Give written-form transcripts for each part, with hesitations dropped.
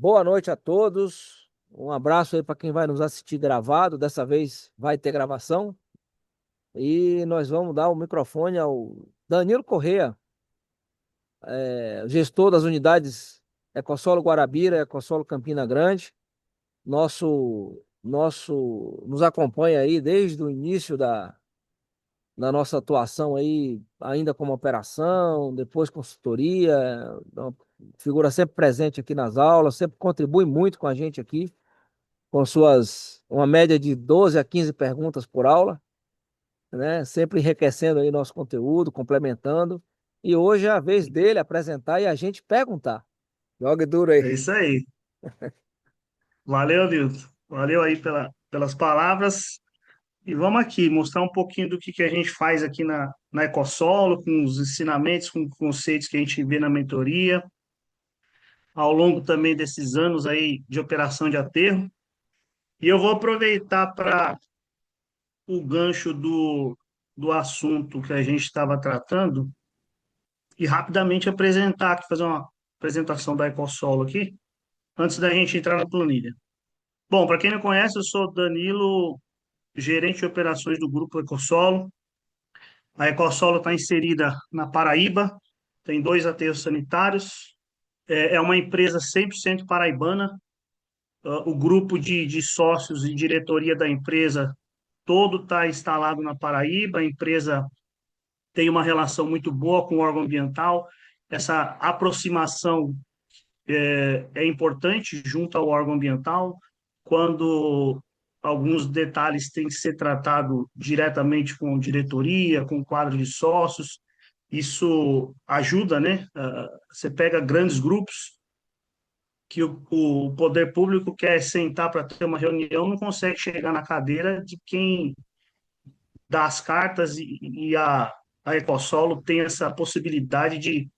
Boa noite a todos. Um abraço aí para quem vai nos assistir gravado. Dessa vez vai ter gravação. E nós vamos dar o microfone ao Danilo Corrêa, gestor das unidades Ecossolo Guarabira, Ecossolo Campina Grande. Nos acompanha aí desde o início da nossa atuação aí, ainda como operação, depois consultoria. É uma figura sempre presente aqui nas aulas, sempre contribui muito com a gente aqui, com uma média de 12 a 15 perguntas por aula, né? Sempre enriquecendo aí nosso conteúdo, complementando. E hoje é a vez dele apresentar e a gente perguntar. Jogue duro aí. É isso aí. Valeu, Milton. Valeu aí pelas palavras. E vamos aqui mostrar um pouquinho do que a gente faz aqui na Ecossolo, com os ensinamentos, com conceitos que a gente vê na mentoria, ao longo também desses anos aí de operação de aterro. E eu vou aproveitar para o gancho do assunto que a gente estava tratando e rapidamente apresentar aqui, fazer uma apresentação da Ecossolo aqui, antes da gente entrar na planilha. Bom, para quem não conhece, eu sou Danilo, gerente de operações do Grupo Ecossolo. A Ecossolo está inserida na Paraíba, tem dois aterros sanitários, é uma empresa 100% paraibana. O grupo de sócios e diretoria da empresa todo está instalado na Paraíba. A empresa tem uma relação muito boa com o órgão ambiental. Essa aproximação é importante junto ao órgão ambiental, quando alguns detalhes têm que ser tratados diretamente com diretoria, com quadro de sócios. Isso ajuda, né? Você pega grandes grupos que o poder público quer sentar para ter uma reunião, não consegue chegar na cadeira de quem dá as cartas, e a Ecossolo tem essa possibilidade de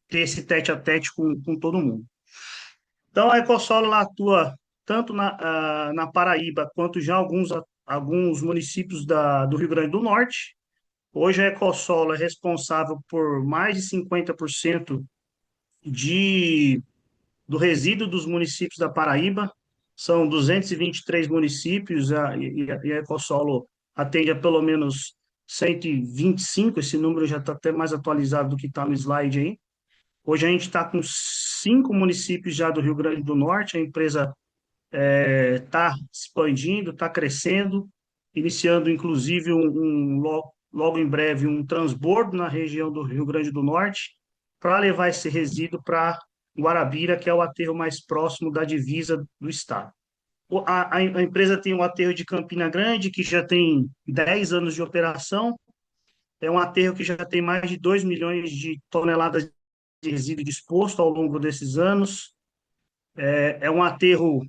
ter esse tete a tete com todo mundo. Então, a Ecossolo ela atua tanto na Paraíba quanto já alguns municípios do Rio Grande do Norte. Hoje, a Ecossolo é responsável por mais de 50% de, do resíduo dos municípios da Paraíba. São 223 municípios, e a Ecossolo atende a pelo menos 125. Esse número já está até mais atualizado do que está no slide aí. Hoje a gente está com 5 municípios já do Rio Grande do Norte. A empresa está expandindo, está crescendo, iniciando inclusive logo em breve um transbordo na região do Rio Grande do Norte para levar esse resíduo para Guarabira, que é o aterro mais próximo da divisa do estado. A empresa tem um aterro de Campina Grande, que já tem 10 anos de operação. É um aterro que já tem mais de 2 milhões de toneladas de resíduo disposto ao longo desses anos. É um aterro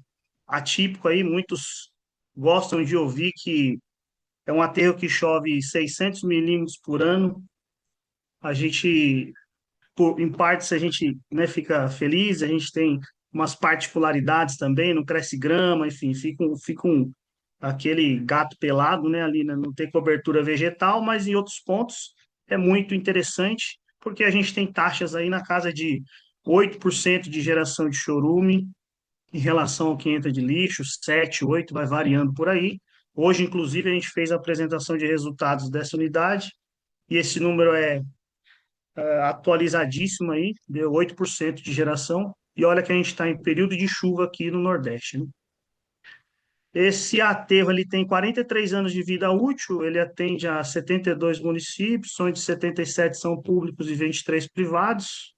atípico aí, muitos gostam de ouvir que é um aterro que chove 600 milímetros por ano. A gente, em partes, a gente, né, fica feliz. A gente tem umas particularidades também, não cresce grama, enfim, aquele gato pelado, né, ali, né, não tem cobertura vegetal, mas em outros pontos é muito interessante, porque a gente tem taxas aí na casa de 8% de geração de chorume, em relação ao que entra de lixo, 7, 8, vai variando por aí. Hoje, inclusive, a gente fez a apresentação de resultados dessa unidade, e esse número é atualizadíssimo aí, deu 8% de geração, e olha que a gente está em período de chuva aqui no Nordeste, né? Esse aterro ele tem 43 anos de vida útil, ele atende a 72 municípios, onde 77 são públicos e 23 privados.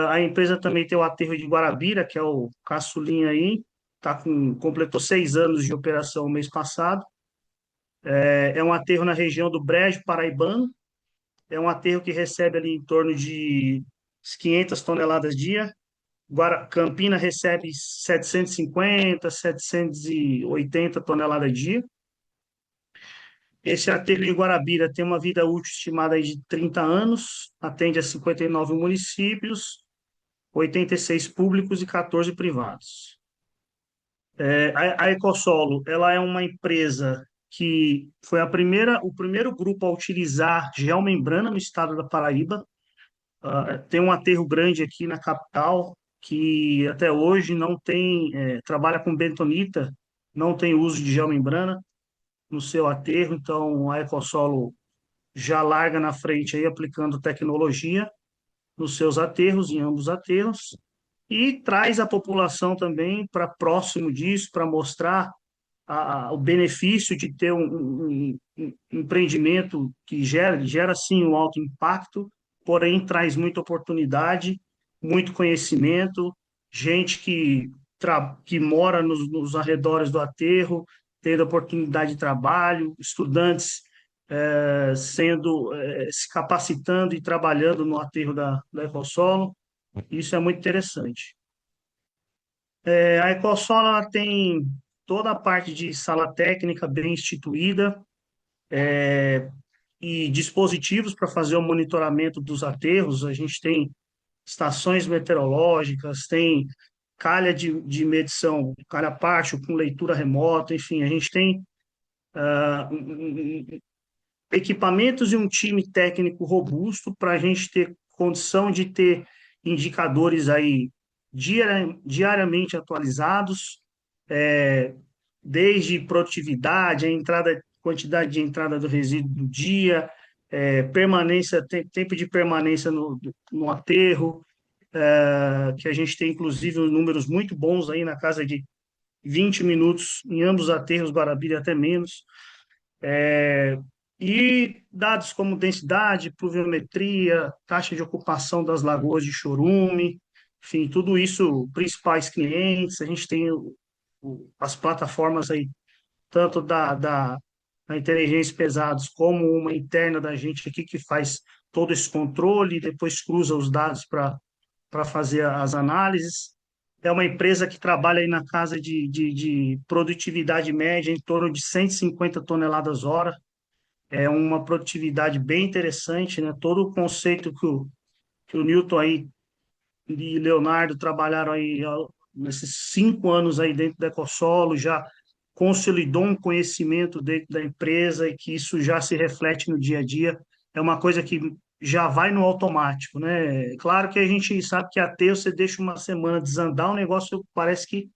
A empresa também tem o aterro de Guarabira, que é o caçulinha aí, completou 6 anos de operação mês passado. É um aterro na região do Brejo Paraibano, é um aterro que recebe ali em torno de 500 toneladas dia. Campina recebe 750, 780 toneladas dia. Esse aterro de Guarabira tem uma vida útil estimada aí de 30 anos, atende a 59 municípios, 86 públicos e 14 privados. A Ecossolo, ela é uma empresa que foi o primeiro grupo a utilizar geomembrana no estado da Paraíba. Tem um aterro grande aqui na capital, que até hoje não tem, trabalha com bentonita, não tem uso de geomembrana no seu aterro, então a EcoSolo já larga na frente aí aplicando tecnologia nos seus aterros, em ambos aterros, e traz a população também para próximo disso, para mostrar o benefício de ter um empreendimento que gera sim um alto impacto, porém traz muita oportunidade, muito conhecimento, gente que mora nos arredores do aterro, tendo oportunidade de trabalho, estudantes se capacitando e trabalhando no aterro da EcoSolo. Isso é muito interessante. A EcoSolo ela tem toda a parte de sala técnica bem instituída e dispositivos para fazer o monitoramento dos aterros. A gente tem estações meteorológicas, tem calha de medição, calha parte com leitura remota, enfim, a gente tem equipamentos e um time técnico robusto para a gente ter condição de ter indicadores aí diariamente atualizados, é, desde produtividade, a entrada, quantidade de entrada do resíduo do dia, permanência, tempo de permanência no aterro, que a gente tem inclusive números muito bons aí na casa de 20 minutos em ambos os aterros, Guarabira até menos. E dados como densidade, pluviometria, taxa de ocupação das lagoas de chorume, enfim, tudo isso, principais clientes, a gente tem as plataformas aí, tanto da inteligência pesados, como uma interna da gente aqui que faz todo esse controle e depois cruza os dados para fazer as análises. É uma empresa que trabalha aí na casa de produtividade média em torno de 150 toneladas hora, é uma produtividade bem interessante, né? Todo o conceito que o Newton aí e Leonardo trabalharam aí nesses 5 anos aí dentro da EcoSolo, já consolidou um conhecimento dentro da empresa e que isso já se reflete no dia a dia. É uma coisa que já vai no automático, né? Claro que a gente sabe que até você deixa uma semana desandar, o negócio parece que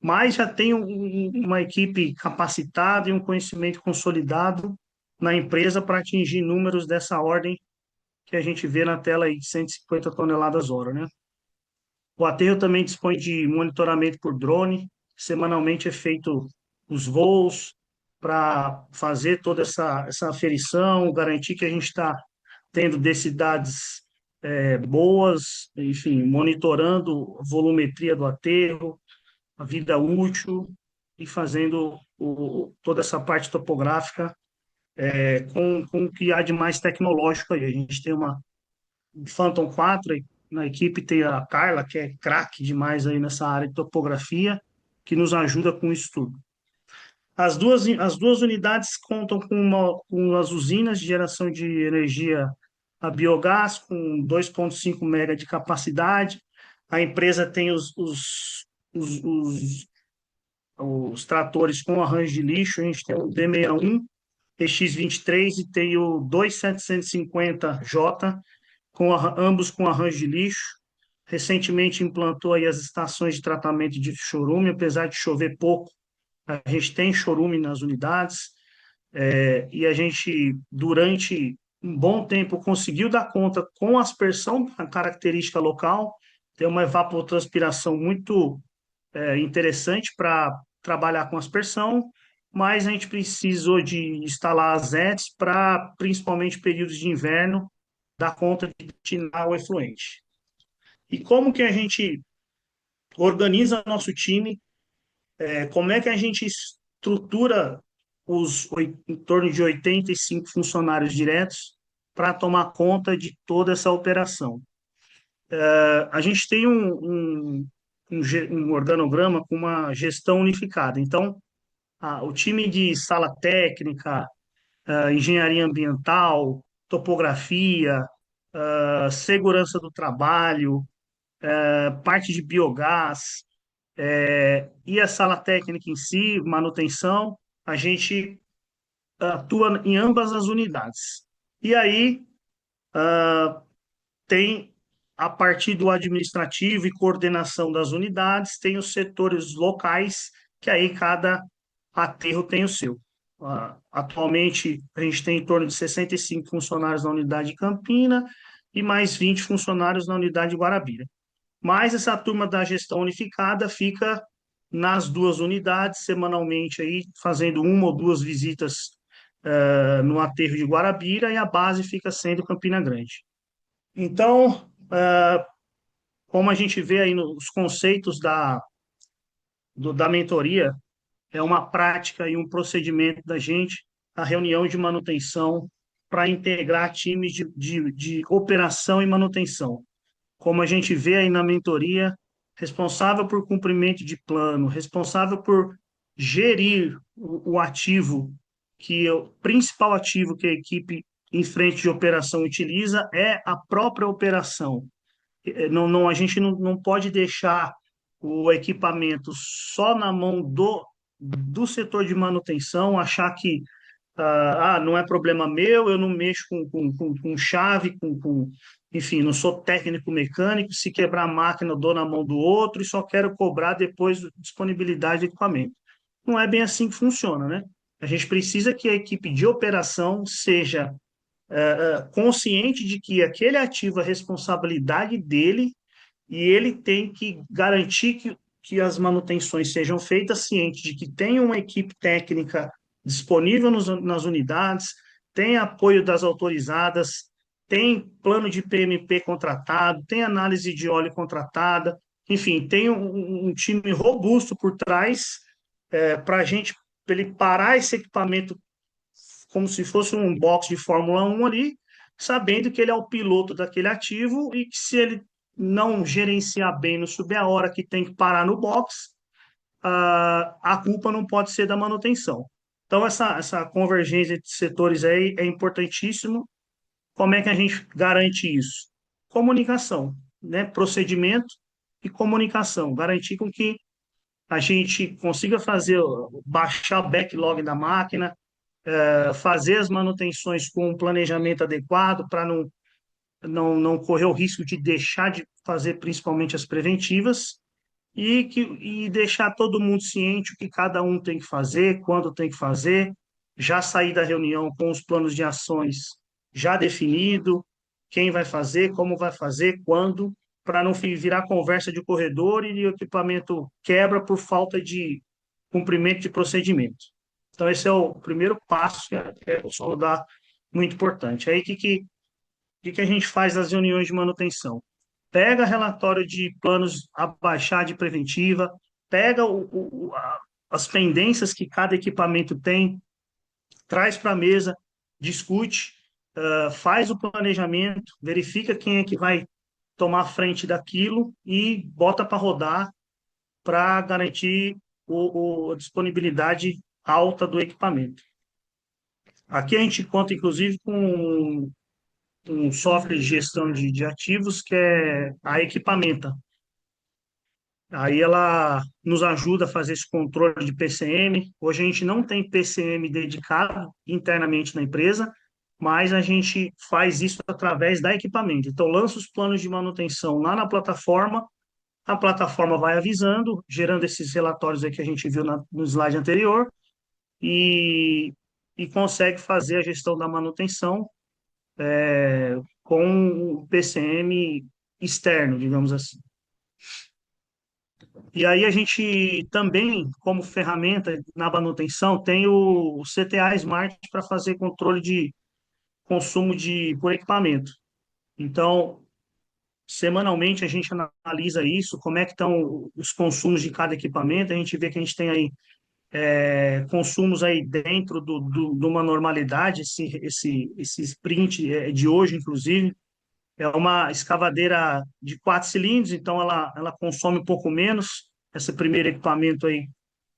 mas já tem uma equipe capacitada e um conhecimento consolidado na empresa para atingir números dessa ordem que a gente vê na tela aí de 150 toneladas hora, né? O aterro também dispõe de monitoramento por drone. Semanalmente é feito os voos para fazer toda essa aferição, garantir que a gente está tendo densidades boas, enfim, monitorando a volumetria do aterro, a vida útil e fazendo toda essa parte topográfica com o que há de mais tecnológico aí. A gente tem uma Phantom 4, na equipe tem a Carla, que é craque demais aí nessa área de topografia, que nos ajuda com isso tudo. As duas unidades contam com as usinas de geração de energia a biogás, com 2,5 mega de capacidade. A empresa tem os, os os tratores com arranjo de lixo, a gente tem o D61, EX23 e tem o 2750J, ambos com arranjo de lixo. Recentemente implantou aí as estações de tratamento de chorume, apesar de chover pouco, a gente tem chorume nas unidades, e a gente, durante um bom tempo, conseguiu dar conta com aspersão, a característica local, tem uma evapotranspiração muito interessante para trabalhar com aspersão, mas a gente precisou de instalar as ETs para, principalmente períodos de inverno, dar conta de destinar o efluente. E como que a gente organiza nosso time, como é que a gente estrutura em torno de 85 funcionários diretos para tomar conta de toda essa operação. A gente tem um organograma com uma gestão unificada. Então, o time de sala técnica, engenharia ambiental, topografia, segurança do trabalho, parte de biogás, e a sala técnica em si, manutenção, a gente atua em ambas as unidades. E aí tem a partir do administrativo e coordenação das unidades, tem os setores locais, que aí cada aterro tem o seu. Atualmente, a gente tem em torno de 65 funcionários na unidade de Campina e mais 20 funcionários na unidade de Guarabira. Mas essa turma da gestão unificada fica nas duas unidades, semanalmente, aí, fazendo uma ou duas visitas no aterro de Guarabira, e a base fica sendo Campina Grande. Então, como a gente vê aí nos conceitos da mentoria, é uma prática e um procedimento da gente, a reunião de manutenção para integrar times de operação e manutenção. Como a gente vê aí na mentoria, responsável por cumprimento de plano, responsável por gerir o ativo, que o principal ativo que a equipe em frente de operação utiliza é a própria operação. Não, a gente não pode deixar o equipamento só na mão do setor de manutenção, achar que não é problema meu, eu não mexo com chave, enfim, não sou técnico mecânico, se quebrar a máquina eu dou na mão do outro e só quero cobrar depois disponibilidade de equipamento. Não é bem assim que funciona, né? A gente precisa que a equipe de operação seja consciente de que aquele ativo é responsabilidade dele e ele tem que garantir que as manutenções sejam feitas ciente de que tem uma equipe técnica disponível nas unidades, tem apoio das autorizadas, tem plano de PMP contratado, tem análise de óleo contratada, enfim, tem um time robusto por trás para a gente, pra ele parar esse equipamento como se fosse um box de Fórmula 1 ali, sabendo que ele é o piloto daquele ativo e que se ele não gerenciar bem, não subir a hora que tem que parar no box, a culpa não pode ser da manutenção. Então, essa convergência de setores aí é importantíssimo. Como é que a gente garante isso? Comunicação, né? Procedimento e comunicação. Garantir com que a gente consiga baixar o backlog da máquina, fazer as manutenções com um planejamento adequado para não correr o risco de deixar de fazer principalmente as preventivas e deixar todo mundo ciente o que cada um tem que fazer, quando tem que fazer, já sair da reunião com os planos de ações já definido, quem vai fazer, como vai fazer, quando, para não virar conversa de corredor e o equipamento quebra por falta de cumprimento de procedimento. Então, esse é o primeiro passo que o solo dá muito importante. Aí, o que a gente faz nas reuniões de manutenção? Pega relatório de planos a baixar de preventiva, pega as pendências que cada equipamento tem, traz para a mesa, discute, faz o planejamento, verifica quem é que vai tomar frente daquilo e bota para rodar para garantir a disponibilidade alta do equipamento. Aqui a gente conta, inclusive, com um software de gestão de ativos que é a Equipamenta. Aí ela nos ajuda a fazer esse controle de PCM. Hoje a gente não tem PCM dedicado internamente na empresa, mas a gente faz isso através da equipamento. Então, lança os planos de manutenção lá na plataforma, a plataforma vai avisando, gerando esses relatórios aí que a gente viu no slide anterior, e, e consegue fazer a gestão da manutenção com o PCM externo, digamos assim. E aí a gente também, como ferramenta na manutenção, tem o CTA Smart para fazer controle de consumo por equipamento. Então, semanalmente a gente analisa isso, como é que estão os consumos de cada equipamento, a gente vê que a gente tem aí consumos aí dentro de uma normalidade, esse sprint de hoje, inclusive, é uma escavadeira de 4 cilindros, então ela consome um pouco menos. Esse primeiro equipamento aí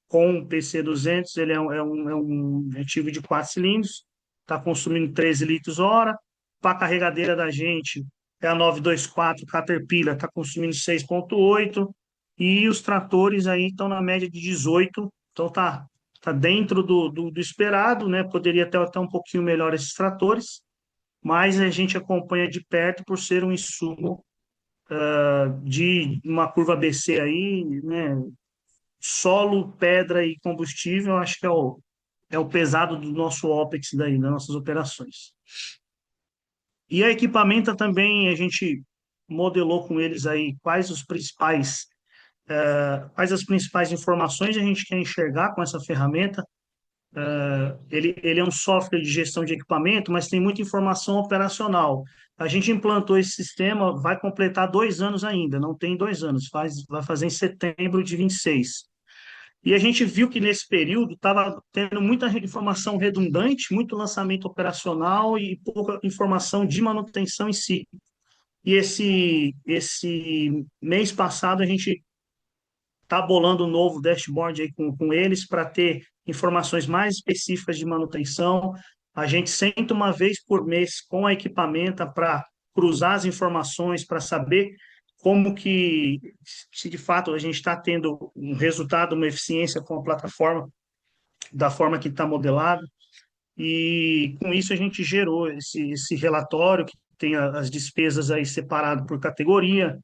com o PC200, ele é um ativo de 4 cilindros, está consumindo 13 litros hora. Para a carregadeira da gente, é a 924 Caterpillar, está consumindo 6,8. E os tratores aí estão na média de 18, então tá dentro do esperado, né? Poderia ter até um pouquinho melhor esses tratores, mas a gente acompanha de perto por ser um insumo de uma curva ABC aí, né? Solo, pedra e combustível, acho que é o pesado do nosso OPEX daí, das nossas operações. E a equipamenta também, a gente modelou com eles aí quais as principais informações a gente quer enxergar com essa ferramenta. Ele é um software de gestão de equipamento, mas tem muita informação operacional. A gente implantou esse sistema, vai completar 2 anos ainda, não tem 2 anos, vai fazer em setembro de 26. E a gente viu que nesse período estava tendo muita informação redundante, muito lançamento operacional e pouca informação de manutenção em si. E esse mês passado a gente está bolando um novo dashboard aí com eles para ter informações mais específicas de manutenção. A gente senta uma vez por mês com a equipamenta para cruzar as informações, para saber como que, se de fato a gente está tendo um resultado, uma eficiência com a plataforma, da forma que está modelado. E com isso a gente gerou esse relatório que tem as despesas aí separado por categoria,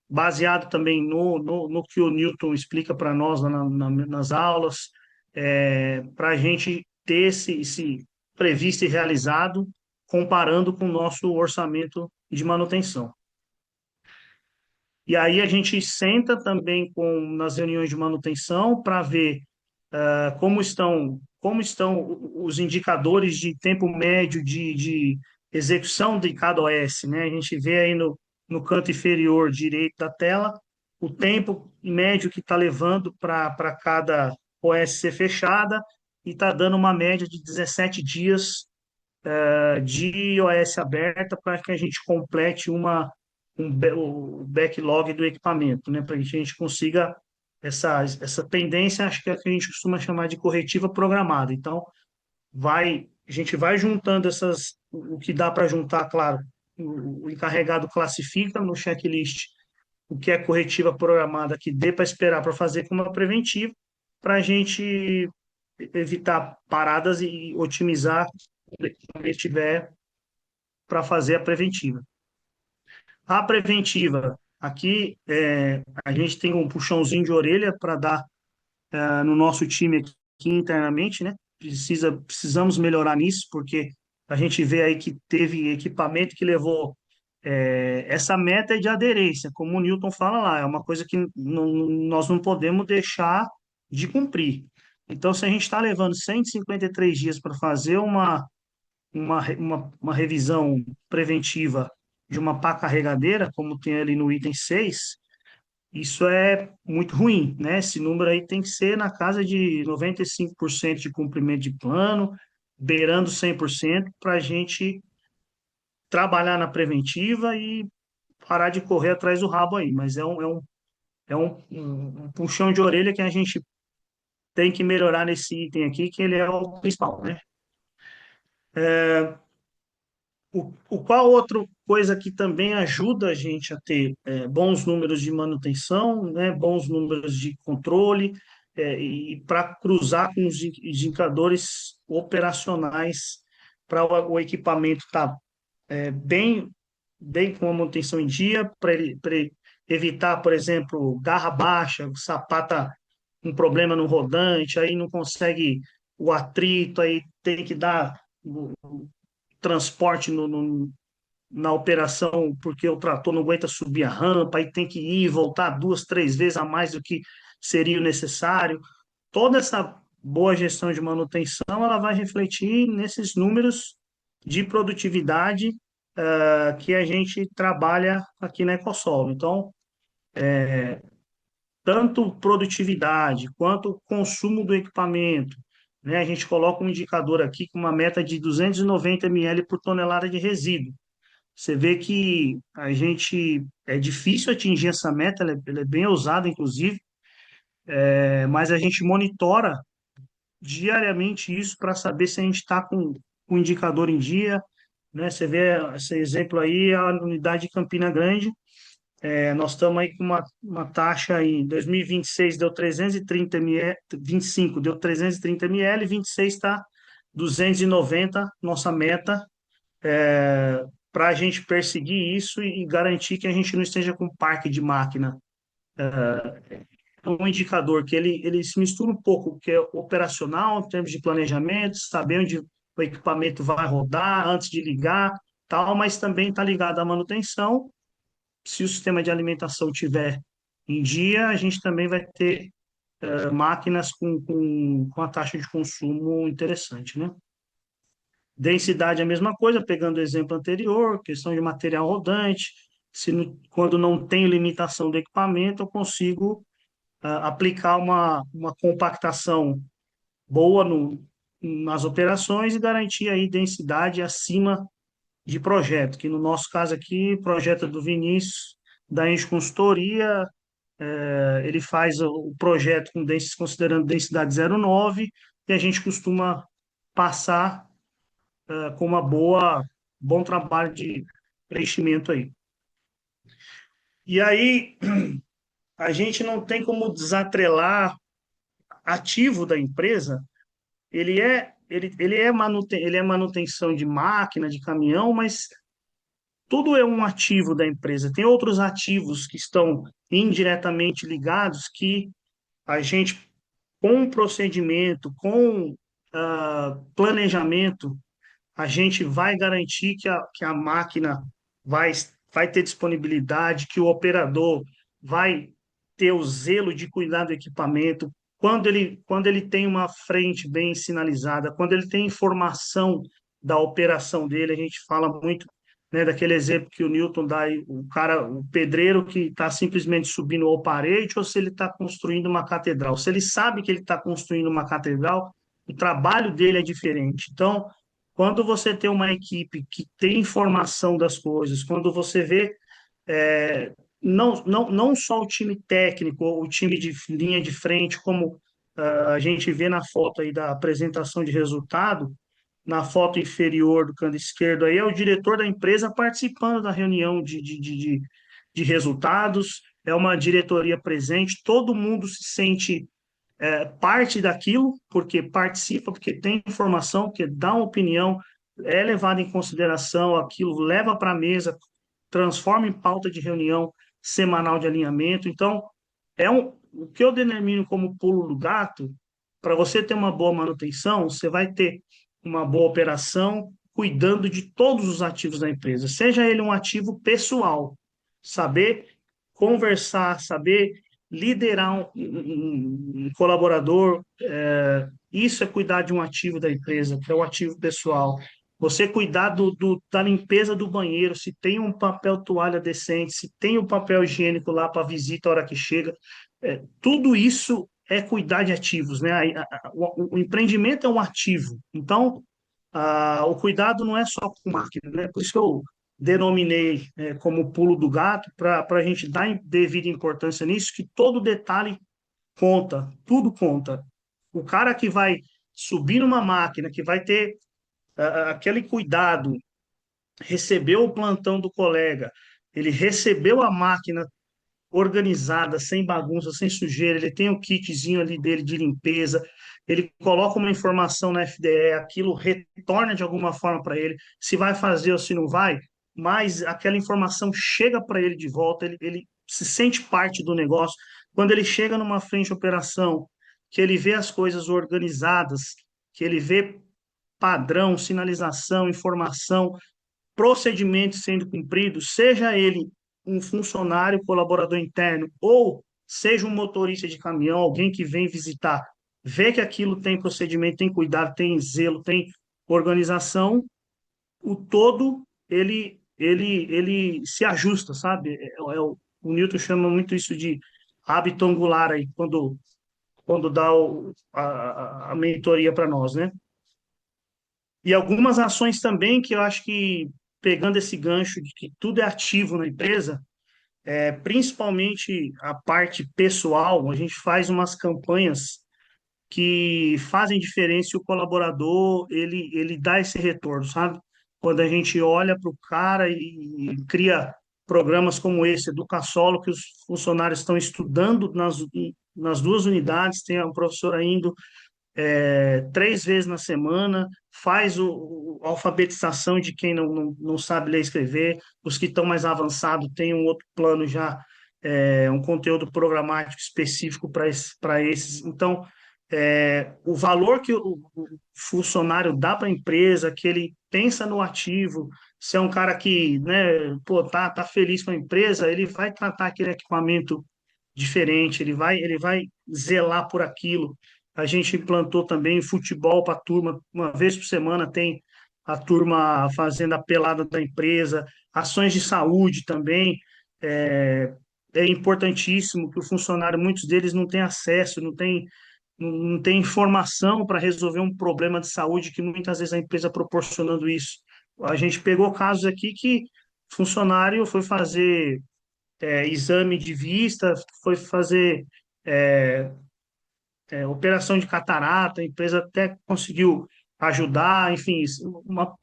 baseado também no que o Newton explica para nós lá nas aulas, para a gente ter esse previsto e realizado, comparando com o nosso orçamento de manutenção. E aí a gente senta também nas reuniões de manutenção para ver como estão os indicadores de tempo médio de execução de cada OS, né? A gente vê aí no canto inferior direito da tela o tempo médio que está levando para cada OS ser fechada e está dando uma média de 17 dias de OS aberta para que a gente complete o backlog do equipamento, né? Para que a gente consiga essa pendência, acho que é a que a gente costuma chamar de corretiva programada. Então, a gente vai juntando o que dá para juntar, claro, o encarregado classifica no checklist o que é corretiva programada que dê para esperar para fazer como uma preventiva, para a gente evitar paradas e otimizar quando estiver para fazer a preventiva. A preventiva, aqui a gente tem um puxãozinho de orelha para dar no nosso time aqui internamente, né? Precisamos melhorar nisso, porque a gente vê aí que teve equipamento que levou essa meta de aderência, como o Newton fala lá, é uma coisa que nós não podemos deixar de cumprir. Então, se a gente está levando 153 dias para fazer uma revisão preventiva de uma pá carregadeira, como tem ali no item 6, isso é muito ruim, né? Esse número aí tem que ser na casa de 95% de cumprimento de plano, beirando 100%, para a gente trabalhar na preventiva e parar de correr atrás do rabo aí. Mas é um puxão de orelha que a gente tem que melhorar nesse item aqui, que ele é o principal, né? Qual outra coisa que também ajuda a gente a ter bons números de manutenção, né, bons números de controle, e para cruzar com os indicadores operacionais para o equipamento estar bem com a manutenção em dia, para evitar, por exemplo, garra baixa, o sapata um problema no rodante, aí não consegue o atrito, aí tem que dar transporte na operação porque o trator não aguenta subir a rampa, aí tem que ir e voltar 2, 3 vezes a mais do que seria o necessário. Toda essa boa gestão de manutenção, ela vai refletir nesses números de produtividade que a gente trabalha aqui na EcoSol. Então, tanto produtividade quanto consumo do equipamento, né? A gente coloca um indicador aqui com uma meta de 290 ml por tonelada de resíduo. Você vê que é difícil atingir essa meta, ela é bem ousada, inclusive, mas a gente monitora diariamente isso para saber se a gente está com o indicador em dia, né? Você vê esse exemplo aí, a unidade de Campina Grande, nós estamos aí com uma taxa em 2026 deu 330 ml, 25 deu 330 ml, 26 está 290, nossa meta para a gente perseguir isso e garantir que a gente não esteja com um parque de máquina. É um indicador que ele se mistura um pouco, que é operacional, em termos de planejamento, saber onde o equipamento vai rodar antes de ligar, tal, mas também está ligado à manutenção. Se o sistema de alimentação tiver em dia, a gente também vai ter máquinas com a taxa de consumo interessante, né? Densidade é a mesma coisa, pegando o exemplo anterior, questão de material rodante. Quando não tenho limitação do equipamento, eu consigo aplicar uma compactação boa nas operações e garantir aí densidade acima de projeto, que no nosso caso aqui, projeto do Vinícius, da Enge Consultoria, ele faz o projeto considerando densidade 0,9 e a gente costuma passar com bom trabalho de preenchimento aí. E aí, a gente não tem como desatrelar ativo da empresa, ele é manutenção de máquina, de caminhão, mas tudo é um ativo da empresa. Tem outros ativos que estão indiretamente ligados que a gente, com procedimento, com planejamento, a gente vai garantir que a máquina vai, vai ter disponibilidade, que o operador vai ter o zelo de cuidar do equipamento. Quando ele tem uma frente bem sinalizada, quando ele tem informação da operação dele, a gente fala muito, né, daquele exemplo que o Newton dá, aí, o pedreiro que está simplesmente subindo uma parede, ou se ele está construindo uma catedral. Se ele sabe que ele está construindo uma catedral, o trabalho dele é diferente. Então, quando você tem uma equipe que tem informação das coisas, quando você vê não só o time técnico, o time de linha de frente, como a gente vê na foto aí da apresentação de resultado, na foto inferior do canto esquerdo aí é o diretor da empresa participando da reunião de resultados, é uma diretoria presente, todo mundo se sente parte daquilo, porque participa, porque tem informação, porque dá uma opinião, é levado em consideração, aquilo leva para a mesa, transforma em pauta de reunião semanal de alinhamento. Então, o que eu denomino como pulo do gato, para você ter uma boa manutenção, você vai ter uma boa operação cuidando de todos os ativos da empresa, seja ele um ativo pessoal, saber conversar, saber liderar um colaborador, isso é cuidar de um ativo da empresa, que é o ativo pessoal. Você cuidar da limpeza do banheiro, se tem um papel toalha decente, se tem o papel higiênico lá para visita a hora que chega, tudo isso é cuidar de ativos, né? O empreendimento é um ativo. Então, o cuidado não é só com máquina, né? Por isso que eu denominei como pulo do gato, para a gente dar devida importância nisso, que todo detalhe conta, tudo conta. O cara que vai subir numa máquina, que vai ter aquele cuidado, recebeu o plantão do colega, ele recebeu a máquina organizada, sem bagunça, sem sujeira, ele tem o kitzinho ali dele de limpeza, ele coloca uma informação na FDE, aquilo retorna de alguma forma para ele, se vai fazer ou se não vai, mas aquela informação chega para ele de volta, ele se sente parte do negócio. Quando ele chega numa frente de operação, que ele vê as coisas organizadas, que ele vê padrão, sinalização, informação, procedimentos sendo cumpridos, seja ele um funcionário, colaborador interno, ou seja um motorista de caminhão, alguém que vem visitar, vê que aquilo tem procedimento, tem cuidado, tem zelo, tem organização, o todo ele se ajusta, sabe? O Newton chama muito isso de hábito angular aí, quando dá a mentoria para nós, né? E algumas ações também que eu acho que, pegando esse gancho de que tudo é ativo na empresa, principalmente a parte pessoal, a gente faz umas campanhas que fazem diferença e o colaborador, ele dá esse retorno, sabe? Quando a gente olha para o cara e cria programas como esse, Educasolo, que os funcionários estão estudando nas duas unidades, tem a professora indo três vezes na semana, faz a alfabetização de quem não sabe ler e escrever, os que estão mais avançados têm um outro plano já, um conteúdo programático específico para esses. Então, o valor que o funcionário dá para a empresa, que ele pensa no ativo, se é um cara que, né, pô, tá feliz com a empresa, ele vai tratar aquele equipamento diferente, ele vai zelar por aquilo. A gente implantou também futebol para a turma, uma vez por semana tem a turma fazendo a pelada da empresa, ações de saúde também. É, é importantíssimo que o funcionário, muitos deles não têm acesso, não tem informação para resolver um problema de saúde que muitas vezes a empresa proporcionando isso. A gente pegou casos aqui que funcionário foi fazer exame de vista, foi fazer é, operação de catarata, a empresa até conseguiu ajudar, enfim,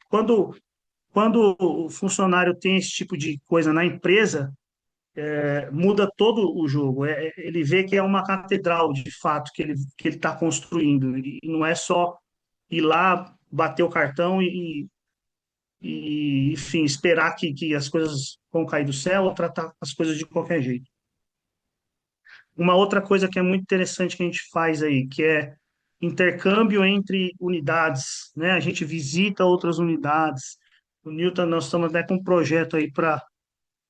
quando o funcionário tem esse tipo de coisa na empresa, muda todo o jogo. Ele vê que é uma catedral, de fato, que ele está construindo. E não é só ir lá, bater o cartão enfim, esperar que as coisas vão cair do céu ou tratar as coisas de qualquer jeito. Uma outra coisa que é muito interessante que a gente faz aí, que é intercâmbio entre unidades, né? A gente visita outras unidades. O Newton, nós estamos até com um projeto aí para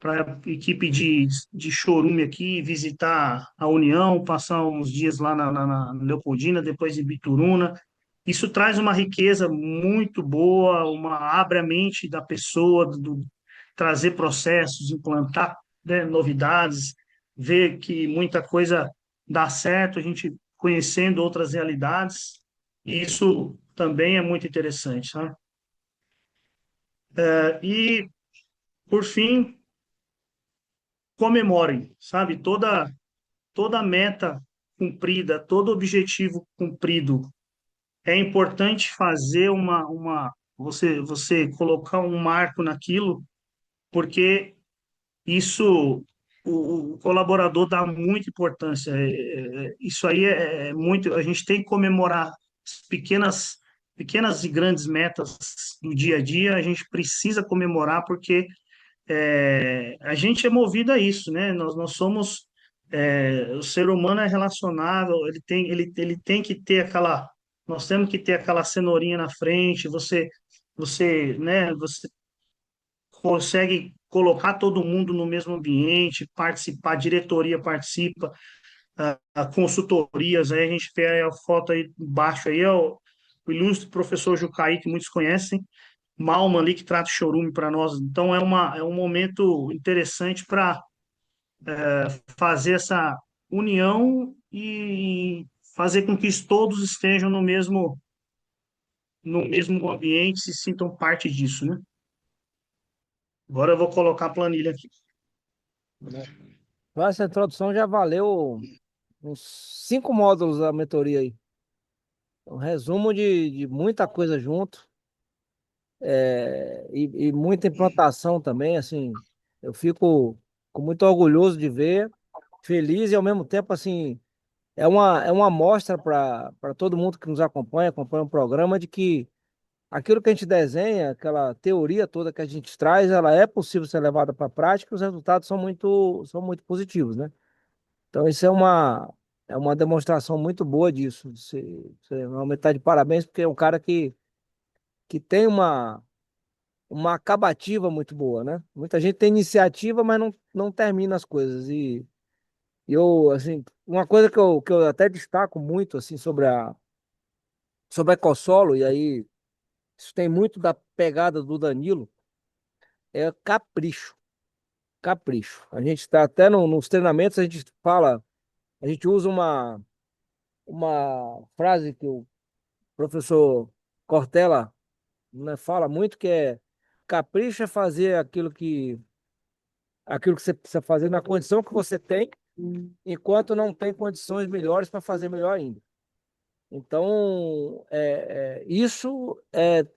a equipe de chorume aqui, visitar a União, passar uns dias lá na Leopoldina, depois em Bituruna. Isso traz uma riqueza muito boa, abre a mente da pessoa, trazer processos, implantar, né, novidades, ver que muita coisa dá certo, a gente conhecendo outras realidades, e isso também é muito interessante, né? E, por fim, comemorem, sabe? Toda meta cumprida, todo objetivo cumprido. É importante fazer você colocar um marco naquilo, porque isso o colaborador dá muita importância. Isso aí é muito. A gente tem que comemorar as pequenas e grandes metas do dia a dia. A gente precisa comemorar porque a gente é movido a isso, né? Nós somos o ser humano é relacionável. Ele tem que ter aquela. Nós temos que ter aquela cenourinha na frente. Né? Você consegue colocar todo mundo no mesmo ambiente, participar, a diretoria participa, a consultorias, aí a gente vê aí a foto aí embaixo aí, é o ilustre professor Jucaí, que muitos conhecem, Malman ali, que trata o chorume para nós. Então é um momento interessante para fazer essa união e fazer com que todos estejam no mesmo ambiente, se sintam parte disso, né? Agora eu vou colocar a planilha aqui. Essa introdução já valeu uns 5 módulos da mentoria aí. Um resumo de muita coisa junto, e muita implantação também, assim. Eu fico com muito orgulhoso de ver, feliz e ao mesmo tempo, assim, é uma amostra para todo mundo que nos acompanha o programa, de que aquilo que a gente desenha, aquela teoria toda que a gente traz, ela é possível ser levada para a prática e os resultados são muito positivos, né? Então, isso é uma demonstração muito boa disso. Você realmente está de parabéns, porque é um cara que tem uma acabativa muito boa, né? Muita gente tem iniciativa, mas não termina as coisas. E eu, assim, uma coisa que eu até destaco muito, assim, sobre a EcoSolo, e aí isso tem muito da pegada do Danilo, é capricho. Capricho. A gente está até nos treinamentos, a gente usa uma frase que o professor Cortella, né, fala muito, que é: capricho é fazer aquilo que você precisa fazer na condição que você tem, enquanto não tem condições melhores para fazer melhor ainda. Então, isso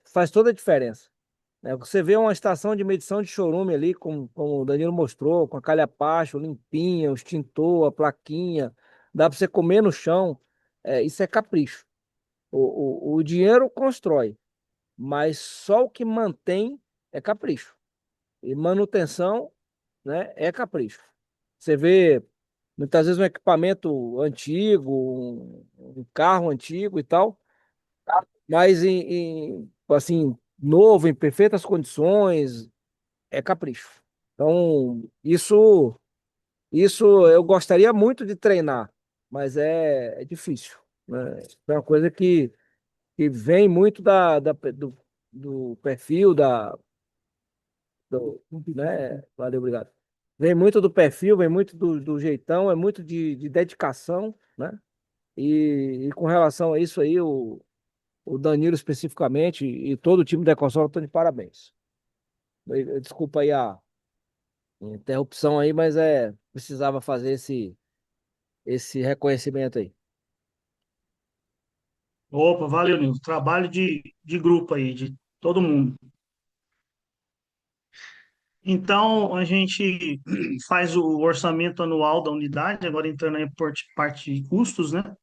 faz toda a diferença, né? Você vê uma estação de medição de chorume ali, como o Danilo mostrou, com a calha-pacho limpinha, o extintor, a plaquinha, dá para você comer no chão. Isso é capricho. O dinheiro constrói, mas só o que mantém é capricho. E manutenção, né, é capricho. Você vê muitas vezes um equipamento antigo, um carro antigo e tal, mas assim, novo, em perfeitas condições, é capricho. Então, isso eu gostaria muito de treinar, mas é difícil, né? É uma coisa que vem muito do perfil né? Valeu, obrigado. Vem muito do perfil, vem muito do jeitão, é muito de dedicação, né? E com relação a isso aí, o Danilo especificamente e todo o time da Ecossol estão de parabéns. Desculpa aí a interrupção aí, mas precisava fazer esse reconhecimento aí. Opa, valeu, Nilson. Trabalho de grupo aí, de todo mundo. Então, a gente faz o orçamento anual da unidade, agora entrando aí por parte de custos, né?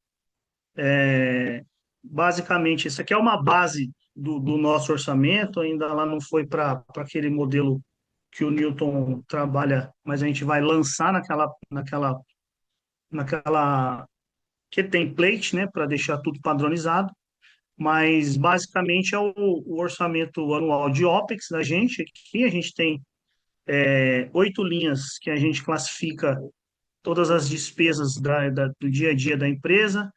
Basicamente, isso aqui é uma base do nosso orçamento, ainda lá não foi para aquele modelo que o Newton trabalha, mas a gente vai lançar naquela que template, né, para deixar tudo padronizado. Mas basicamente é o orçamento anual de OPEX da gente. Aqui a gente tem 8 linhas que a gente classifica todas as despesas do dia a dia da empresa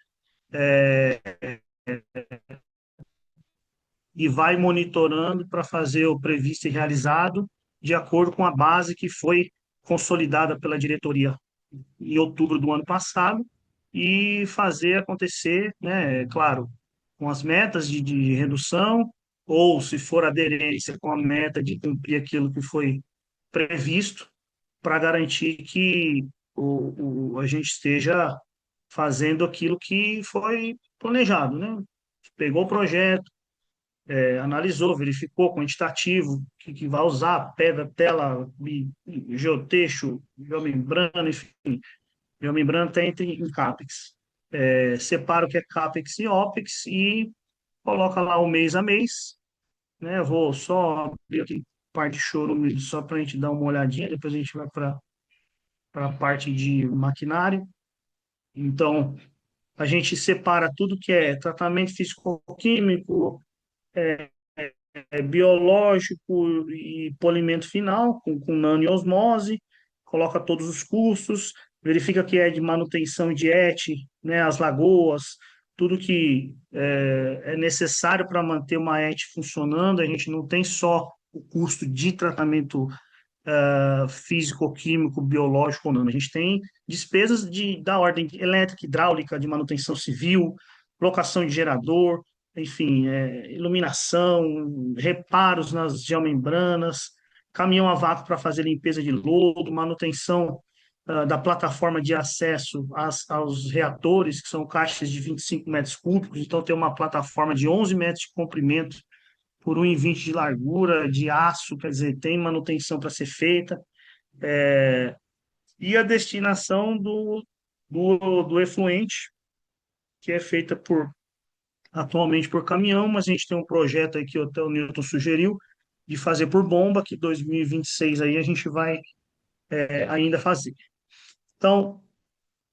e vai monitorando para fazer o previsto e realizado de acordo com a base que foi consolidada pela diretoria em outubro do ano passado e fazer acontecer, né, claro, com as metas de redução, ou se for aderência com a meta de cumprir aquilo que foi previsto, para garantir que a gente esteja fazendo aquilo que foi planejado, né? Pegou o projeto, analisou, verificou quantitativo, que vai usar, pedra, tela, geotexto, geomembrana, enfim, geomembrana tem em CAPEX. Separa o que é CAPEX e OPEX e coloca lá o mês a mês, né? Eu vou só abrir aqui parte de choro só para a gente dar uma olhadinha, depois a gente vai para a parte de maquinário. Então, a gente separa tudo que é tratamento físico-químico, biológico e polimento final, com nano e osmose, coloca todos os custos, verifica que é de manutenção e de ET, né, as lagoas, tudo que é necessário para manter uma ET funcionando. A gente não tem só o custo de tratamento físico, químico, biológico ou não. A gente tem despesas da ordem elétrica, hidráulica, de manutenção civil, locação de gerador, enfim, iluminação, reparos nas geomembranas, caminhão a vácuo para fazer limpeza de lodo, manutenção da plataforma de acesso aos reatores, que são caixas de 25 metros cúbicos, então tem uma plataforma de 11 metros de comprimento por 1,20 de largura, de aço, quer dizer, tem manutenção para ser feita. E a destinação do efluente, que é feita atualmente por caminhão, mas a gente tem um projeto aí que até o Newton sugeriu, de fazer por bomba, que 2026 aí a gente vai ainda fazer. Então,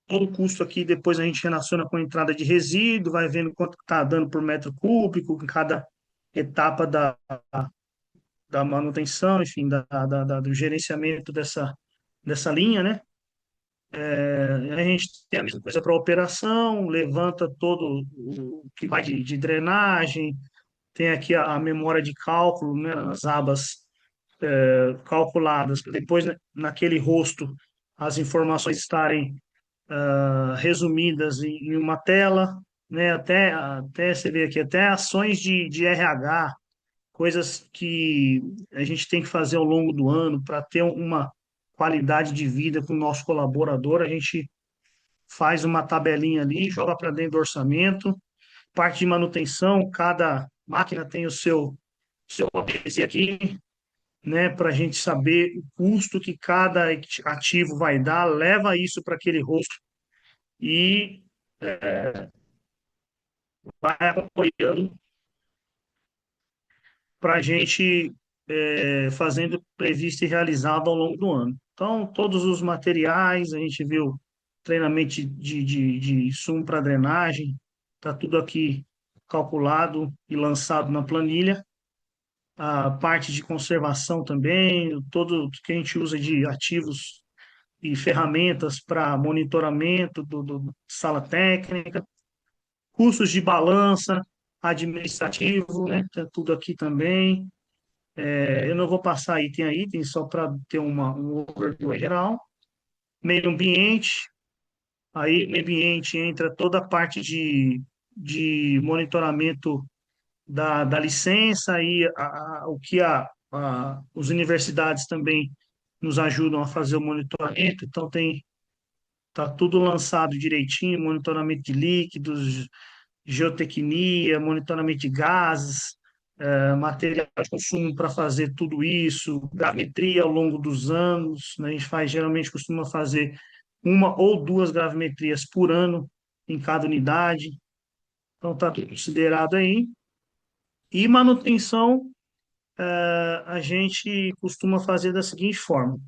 todo o custo aqui, depois a gente relaciona com a entrada de resíduo, vai vendo quanto está dando por metro cúbico em cada etapa da manutenção, enfim, do gerenciamento dessa linha, né? A gente tem a mesma coisa para operação, levanta todo o que vai de drenagem, tem aqui a memória de cálculo, né? As abas calculadas, depois né, naquele rosto as informações estarem resumidas em uma tela, né? Até você vê aqui, até ações de RH, coisas que a gente tem que fazer ao longo do ano para ter uma qualidade de vida com o nosso colaborador. A gente faz uma tabelinha ali, joga para dentro do orçamento. Parte de manutenção, cada máquina tem o seu APC aqui, né, para a gente saber o custo que cada ativo vai dar, leva isso para aquele rosto e vai acompanhando para a gente fazendo previsto e realizado ao longo do ano. Então, todos os materiais, a gente viu treinamento de insumo para drenagem, está tudo aqui calculado e lançado na planilha. A parte de conservação também, todo que a gente usa de ativos e ferramentas para monitoramento do sala técnica, cursos de balança, administrativo, né? Tá tudo aqui também. Eu não vou passar item a item, só para ter um overview geral. Meio ambiente, aí meio ambiente entra toda a parte de monitoramento da licença e o que as universidades também nos ajudam a fazer o monitoramento. Então, tá tudo lançado direitinho, monitoramento de líquidos, geotecnia, monitoramento de gases, material de consumo para fazer tudo isso, gravimetria ao longo dos anos, né? A gente geralmente costuma fazer uma ou duas gravimetrias por ano em cada unidade, então está tudo considerado aí. E manutenção, a gente costuma fazer da seguinte forma: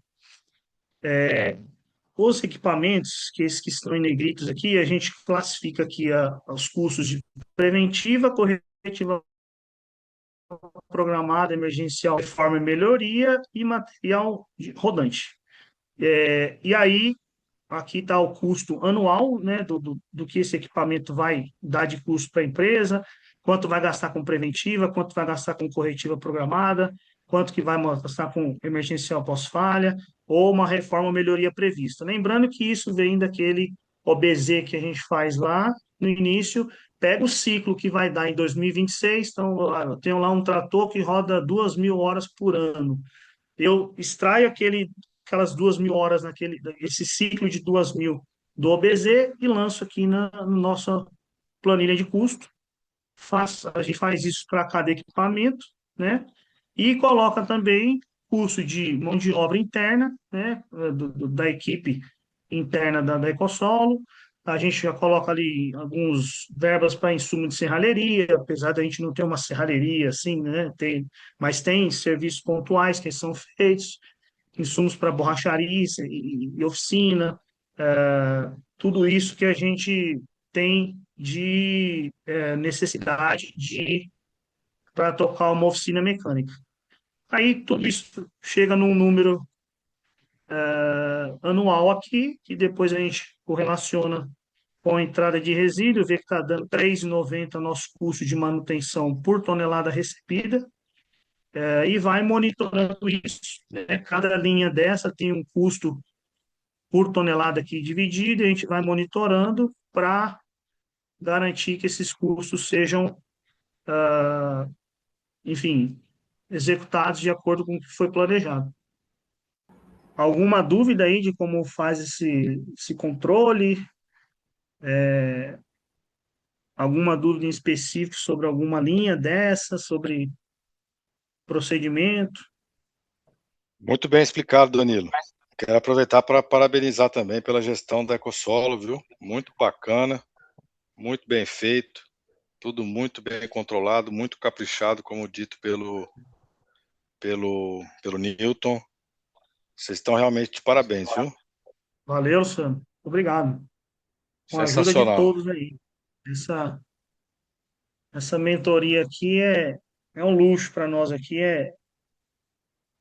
os equipamentos, que esses que estão em negritos aqui, a gente classifica aqui os cursos de preventiva, corretiva programada, emergencial, reforma e melhoria e material rodante. E aí, aqui está o custo anual, né, do que esse equipamento vai dar de custo para a empresa, quanto vai gastar com preventiva, quanto vai gastar com corretiva programada, quanto que vai gastar com emergencial pós-falha, ou uma reforma ou melhoria prevista. Lembrando que isso vem daquele OBZ que a gente faz lá no início, pega o ciclo que vai dar em 2026, então eu tenho lá um trator que roda 2.000 horas por ano. Eu extraio aquelas 2.000 horas esse ciclo de 2.000 do OBZ e lanço aqui na nossa planilha de custo. A gente faz isso para cada equipamento, né? E coloca também custo de mão de obra interna, né? Da equipe interna da EcoSolo. A gente já coloca ali alguns verbas para insumo de serralheria, apesar da gente não ter uma serralheria assim, né? Mas tem serviços pontuais que são feitos, insumos para borracharia e oficina, tudo isso que a gente tem de necessidade de para tocar uma oficina mecânica. Aí tudo isso chega num número anual aqui, que depois a gente correlaciona com a entrada de resíduo, vê que está dando 3,90 nosso custo de manutenção por tonelada recebida, e vai monitorando isso, né? Cada linha dessa tem um custo por tonelada aqui dividido, e a gente vai monitorando para garantir que esses custos sejam, enfim, executados de acordo com o que foi planejado. Alguma dúvida aí de como faz esse controle? Alguma dúvida em específico sobre alguma linha dessa, sobre procedimento? Muito bem explicado, Danilo. Quero aproveitar para parabenizar também pela gestão da EcoSolo, viu? Muito bacana, muito bem feito, tudo muito bem controlado, muito caprichado, como dito pelo Newton. Vocês estão realmente de parabéns, viu? Valeu, Sam. Obrigado. Com a ajuda de Sensacional. todos aí. Essa, essa mentoria aqui é um luxo para nós aqui.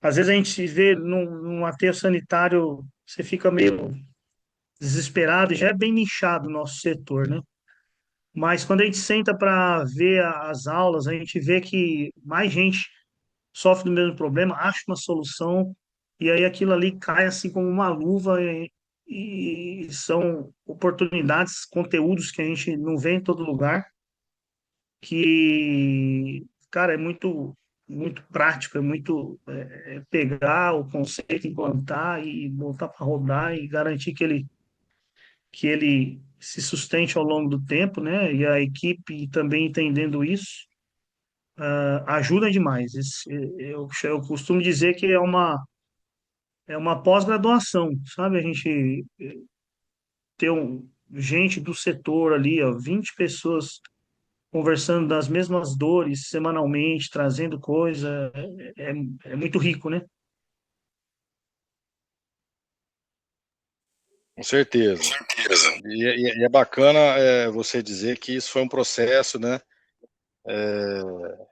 Às vezes a gente se vê num aterro sanitário, você fica meio desesperado, já é bem nichado o nosso setor, né? Mas quando a gente senta para ver as aulas, a gente vê que mais gente sofre do mesmo problema, acha uma solução, e aí aquilo ali cai assim como uma luva, e são oportunidades, conteúdos que a gente não vê em todo lugar, que, cara, é muito, muito prático, é muito pegar o conceito, implantar e botar para rodar e garantir que ele se sustente ao longo do tempo, né? E a equipe também entendendo isso, ajuda demais. Eu costumo dizer que é uma pós-graduação, sabe? A gente ter gente do setor ali, ó, 20 pessoas conversando das mesmas dores semanalmente, trazendo coisa, é muito rico, né? Com certeza. E é bacana você dizer que isso foi um processo, né?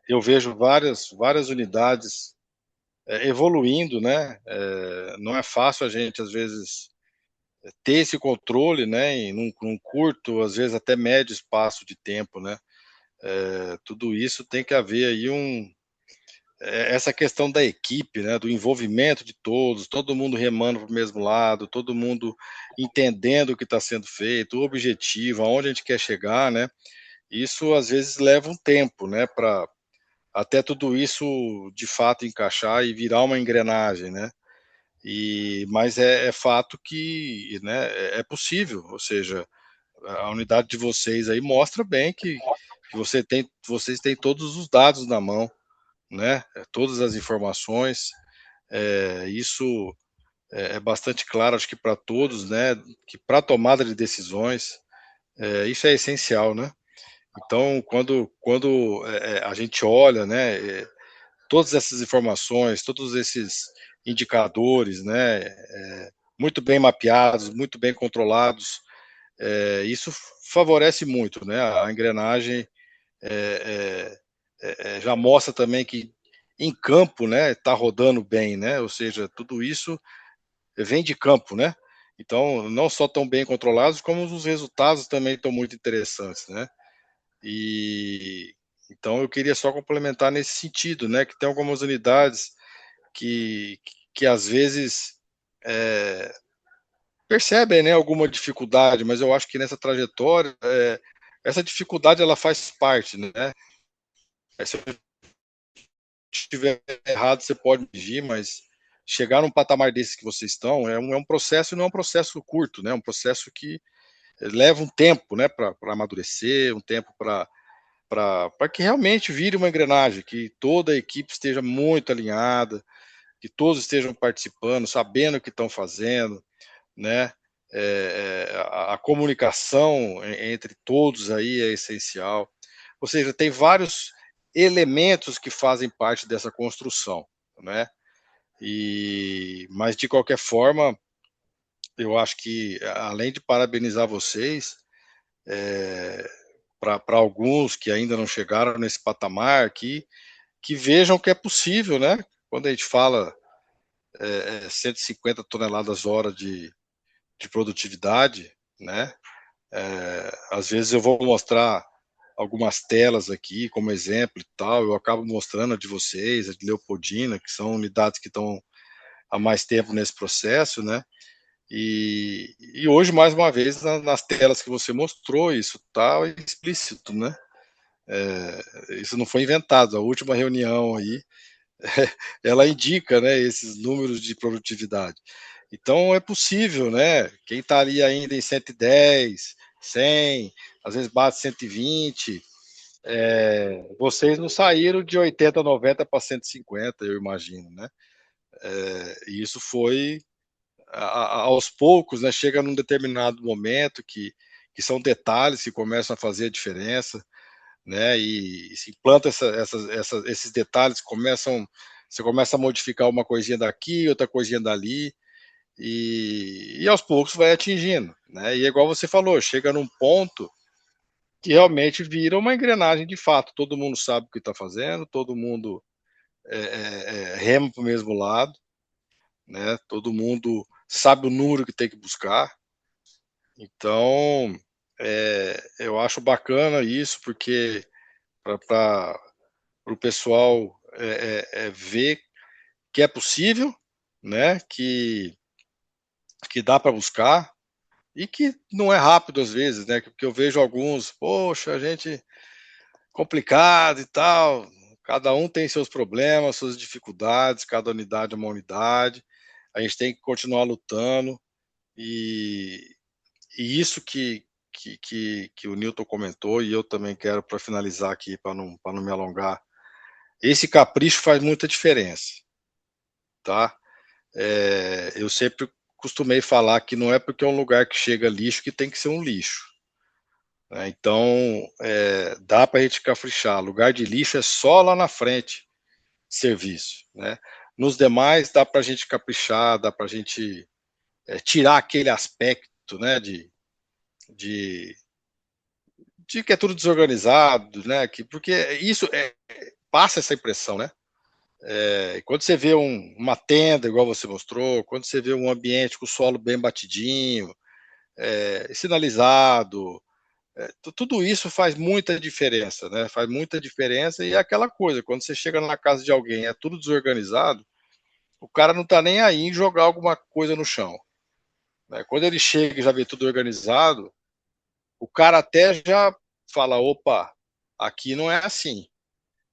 Eu vejo várias unidades evoluindo, né? Não é fácil a gente, às vezes, ter esse controle, né? Num curto, às vezes até médio espaço de tempo, né? Tudo isso tem que haver aí essa questão da equipe, né, do envolvimento de todos, todo mundo remando para o mesmo lado, todo mundo entendendo o que está sendo feito, o objetivo, aonde a gente quer chegar, né? Isso às vezes leva um tempo, né, para até tudo isso de fato encaixar e virar uma engrenagem, né? Mas é fato que, né, é possível, ou seja, a unidade de vocês aí mostra bem que vocês têm todos os dados na mão, né? Todas as informações. Isso é bastante claro, acho que para todos, né? Que para tomada de decisões, isso é essencial, né? Então, quando a gente olha, né? Todas essas informações, todos esses indicadores, né? Muito bem mapeados, muito bem controlados, isso favorece muito, né? A engrenagem já mostra também que em campo, né, está rodando bem, né? Ou seja, tudo isso vem de campo, né? Então, não só tão bem controlados, como os resultados também estão muito interessantes, né? E então eu queria só complementar nesse sentido, né? Que tem algumas unidades que, que às vezes é, percebem, né, alguma dificuldade, mas eu acho que nessa trajetória essa dificuldade ela faz parte, né? Se eu estiver errado, você pode me corrigir, mas chegar num patamar desse que vocês estão é um processo e não é um processo curto, né? É um processo que leva um tempo, né, para amadurecer, um tempo para que realmente vire uma engrenagem, que toda a equipe esteja muito alinhada, que todos estejam participando, sabendo o que estão fazendo, né? A comunicação entre todos aí é essencial. Ou seja, tem vários elementos que fazem parte dessa construção, né? Mas de qualquer forma, eu acho que além de parabenizar vocês, para alguns que ainda não chegaram nesse patamar, que vejam que é possível, né? Quando a gente fala 150 toneladas hora de produtividade, né? Às vezes eu vou mostrar algumas telas aqui como exemplo e tal, eu acabo mostrando a de vocês, a de Leopoldina, que são unidades que estão há mais tempo nesse processo, né? E hoje, mais uma vez, nas telas que você mostrou, isso está explícito, né? Isso não foi inventado. A última reunião aí, ela indica, né, esses números de produtividade. Então é possível, né? Quem está ali ainda em 110, 100, às vezes bate 120. Vocês não saíram de 80, 90 para 150, eu imagino, né? E isso foi aos poucos, né? Chega num determinado momento que são detalhes que começam a fazer a diferença, né? E se implanta esses detalhes, você começa a modificar uma coisinha daqui, outra coisinha dali, e aos poucos vai atingindo, né? E é igual você falou, chega num ponto que realmente vira uma engrenagem de fato. Todo mundo sabe o que está fazendo, todo mundo rema para o mesmo lado, né? Todo mundo sabe o número que tem que buscar. Então, eu acho bacana isso, porque para o pessoal ver que é possível, né? Que dá para buscar e que não é rápido às vezes, né? Porque eu vejo alguns, poxa, a gente complicado e tal. Cada um tem seus problemas, suas dificuldades, cada unidade é uma unidade. A gente tem que continuar lutando e, e isso que o Newton comentou e eu também quero para finalizar aqui para não me alongar. Esse capricho faz muita diferença, tá? Eu sempre costumei falar que não é porque é um lugar que chega lixo que tem que ser um lixo, né? Então, dá para a gente caprichar. Lugar de lixo é só lá na frente, serviço, né? Nos demais, dá para a gente caprichar, dá para a gente tirar aquele aspecto, né, de, de que é tudo desorganizado, né? Porque isso passa essa impressão, né? Quando você vê uma tenda, igual você mostrou, quando você vê um ambiente com o solo bem batidinho, sinalizado, tudo isso faz muita diferença, né? Faz muita diferença e é aquela coisa, quando você chega na casa de alguém, é tudo desorganizado, o cara não tá nem aí em jogar alguma coisa no chão, né? Quando ele chega e já vê tudo organizado, o cara até já fala, opa, aqui não é assim.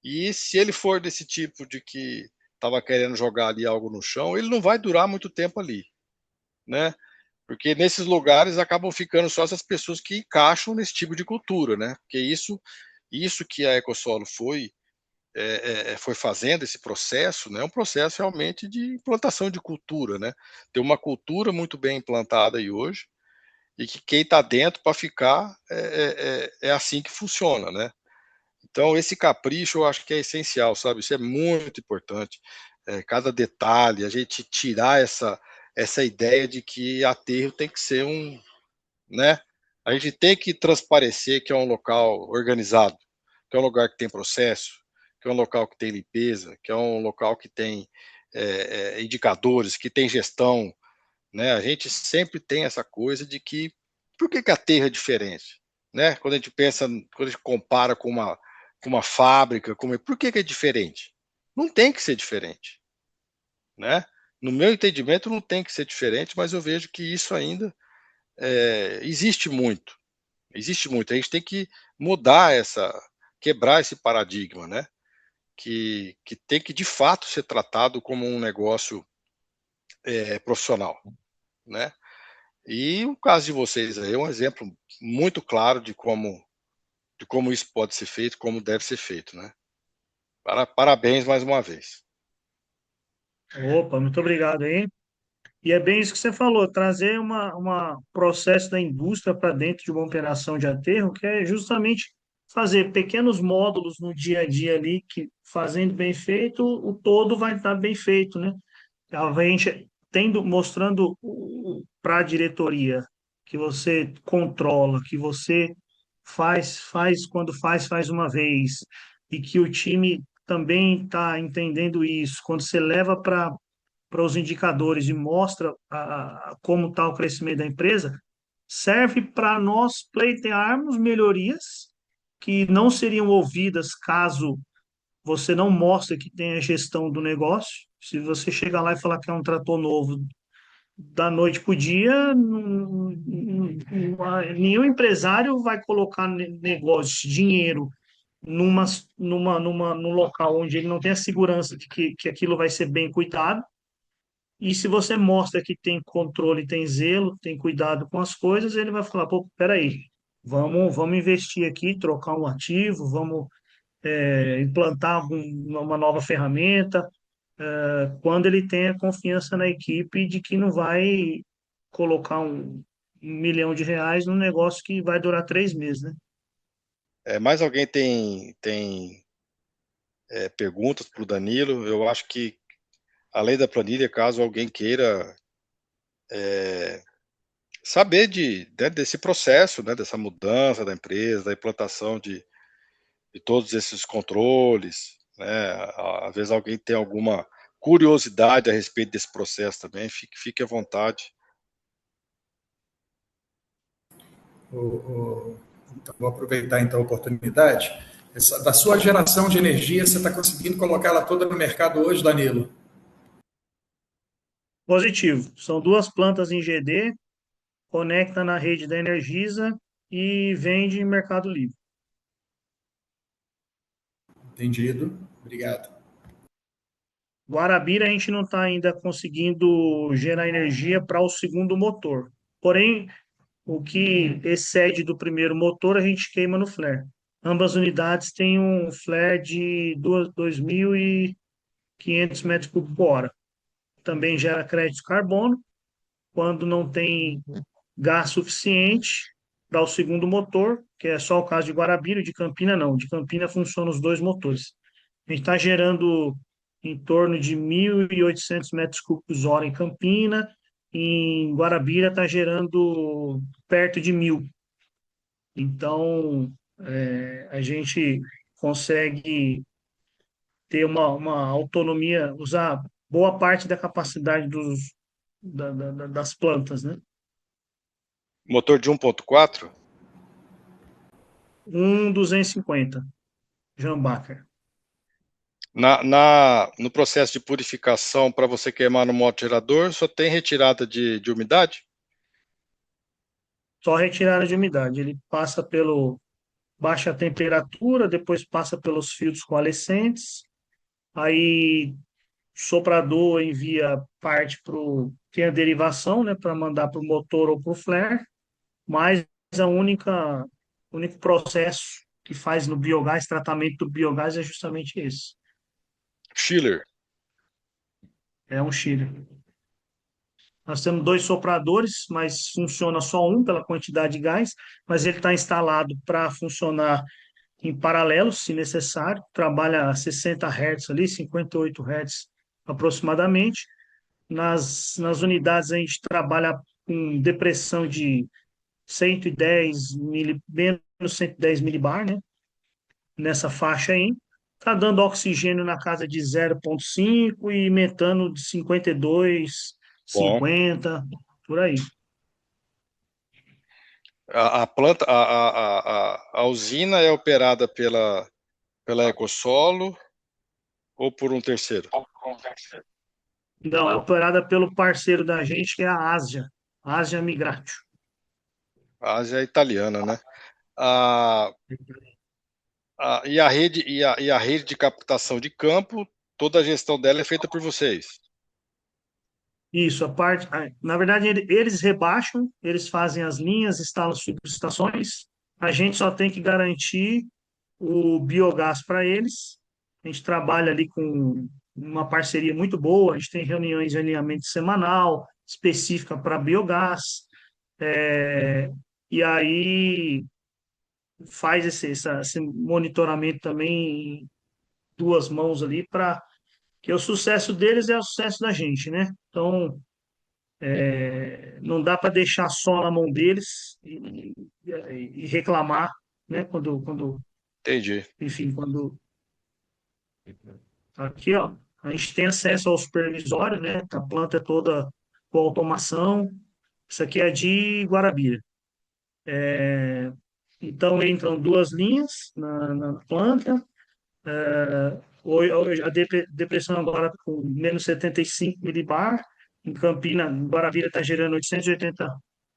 E se ele for desse tipo de que estava querendo jogar ali algo no chão, ele não vai durar muito tempo ali, né? Porque nesses lugares acabam ficando só essas pessoas que encaixam nesse tipo de cultura, né? Porque isso que a EcoSolo foi fazendo esse processo, né? É um processo realmente de implantação de cultura, né? Tem uma cultura muito bem implantada aí hoje e que quem está dentro para ficar é assim que funciona, né? Então, esse capricho eu acho que é essencial, sabe? Isso é muito importante. Cada detalhe, a gente tirar essa ideia de que aterro tem que ser né? A gente tem que transparecer que é um local organizado, que é um lugar que tem processo, que é um local que tem limpeza, que é um local que tem indicadores, que tem gestão, né? A gente sempre tem essa coisa de que por que aterro é diferente, né? Quando a gente pensa, quando a gente compara com uma fábrica, por que é diferente? Não tem que ser diferente, né? No meu entendimento, não tem que ser diferente, mas eu vejo que isso ainda existe muito. Existe muito. A gente tem que mudar quebrar esse paradigma, né? Que tem que de fato ser tratado como um negócio profissional, né? E o caso de vocês aí é um exemplo muito claro de como isso pode ser feito, como deve ser feito, né? Parabéns mais uma vez. Opa, muito obrigado aí. E é bem isso que você falou, trazer processo da indústria para dentro de uma operação de aterro, que é justamente fazer pequenos módulos no dia a dia ali, que fazendo bem feito, o todo vai estar bem feito, né? A gente mostrando para a diretoria que você controla, que você quando faz uma vez, e que o time também está entendendo isso. Quando você leva para os indicadores e mostra como está o crescimento da empresa, serve para nós pleitearmos melhorias que não seriam ouvidas caso você não mostra que tem a gestão do negócio. Se você chegar lá e falar que é um trator novo da noite para o dia, nenhum empresário vai colocar negócio, dinheiro num local onde ele não tem a segurança de que aquilo vai ser bem cuidado. E se você mostra que tem controle, tem zelo, tem cuidado com as coisas, ele vai falar, pô, peraí, vamos investir aqui, trocar um ativo, vamos implantar uma nova ferramenta, quando ele tem a confiança na equipe de que não vai colocar um milhão de reais num negócio que vai durar 3 meses, né? Mais alguém tem perguntas para o Danilo? Eu acho que, além da planilha, caso alguém queira saber desse processo, né, dessa mudança da empresa, da implantação de todos esses controles, né, às vezes alguém tem alguma curiosidade a respeito desse processo também, fique à vontade. Então, vou aproveitar então a oportunidade. Da sua geração de energia, você está conseguindo colocar ela toda no mercado hoje, Danilo? Positivo. São duas plantas em GD, conecta na rede da Energisa e vende em Mercado Livre. Entendido. Obrigado. Guarabira, a gente não está ainda conseguindo gerar energia para o segundo motor. Porém, o que excede do primeiro motor, a gente queima no flare. Ambas unidades têm um flare de 2.500 metros cúbicos por hora. Também gera crédito de carbono. Quando não tem gás suficiente, para o segundo motor, que é só o caso de Guarabira, de Campina não. De Campina funcionam os dois motores. A gente está gerando em torno de 1.800 metros cúbicos hora em Campina, em Guarabira está gerando perto de 1.000. Então, a gente consegue ter uma autonomia, usar boa parte da capacidade das plantas, né? Motor de 1.4? 250 Jambacher. No processo de purificação, para você queimar no motogerador, só tem retirada de umidade? Só retirada de umidade. Ele passa pelo baixa temperatura, depois passa pelos filtros coalescentes, aí o soprador envia parte para tem a derivação, né, para mandar para o motor ou para o flare, mas o único processo que faz no biogás, tratamento do biogás é justamente esse. Chiller. É um chiller. Nós temos 2 sopradores, mas funciona só um pela quantidade de gás, mas ele está instalado para funcionar em paralelo, se necessário, trabalha a 60 Hz ali, 58 Hz aproximadamente. Nas unidades a gente trabalha com depressão de 110 menos 110 milibar, né? Nessa faixa aí. Está dando oxigênio na casa de 0,5 e metano de 52, Bom. 50, por aí. A planta, a usina é operada pela EcoSolo ou por um terceiro? Não, é operada pelo parceiro da gente, que é a Asia Migratio. A Ásia é italiana, né? E a rede de captação de campo, toda a gestão dela é feita por vocês? Isso, na verdade, eles rebaixam, eles fazem as linhas, instalam as subestações, a gente só tem que garantir o biogás para eles. A gente trabalha ali com uma parceria muito boa, a gente tem reuniões de alinhamento semanal, específica para biogás, e aí faz esse monitoramento também em duas mãos ali, para que o sucesso deles é o sucesso da gente, né? Então, não dá para deixar só na mão deles e reclamar, né? Entendi. Enfim, quando aqui, ó, a gente tem acesso ao supervisório, né? A planta é toda com automação. Isso aqui é de Guarabira. Então entram duas linhas na planta. Hoje a depressão agora está com menos 75 milibar. Em Campina, em Guarabira está gerando 880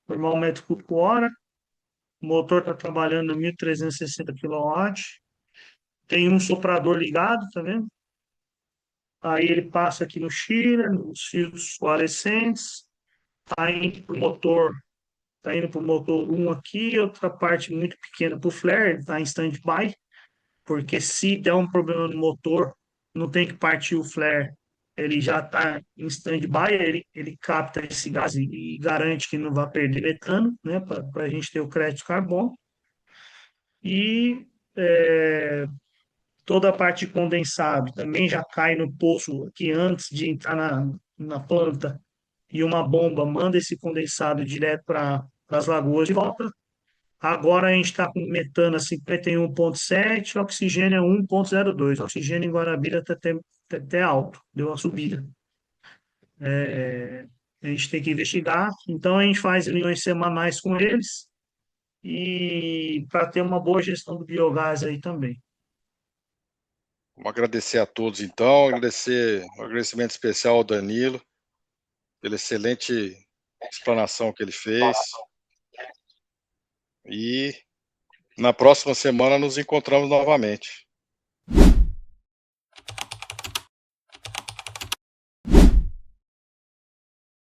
normal metro cúbico hora. O motor está trabalhando 1.360 kW. Tem um soprador ligado, tá vendo? Aí ele passa aqui no chiller, nos fios fluorescentes, tá indo para o motor 1 aqui, outra parte muito pequena para o flare, está em stand-by, porque se der um problema no motor, não tem que partir o flare, ele já está em stand-by, ele capta esse gás e garante que não vai perder metano, né, para a gente ter o crédito de carbono. E toda a parte de condensado também já cai no poço aqui antes de entrar na planta, e uma bomba manda esse condensado direto para as lagoas de volta. Agora a gente está com metano a 51,7, oxigênio a 1,02. Oxigênio em Guarabira está até alto, deu uma subida. A gente tem que investigar, então a gente faz reuniões semanais com eles e para ter uma boa gestão do biogás aí também. Vamos agradecer a todos, então. Agradecer um agradecimento especial ao Danilo pela excelente explanação que ele fez. E na próxima semana nos encontramos novamente.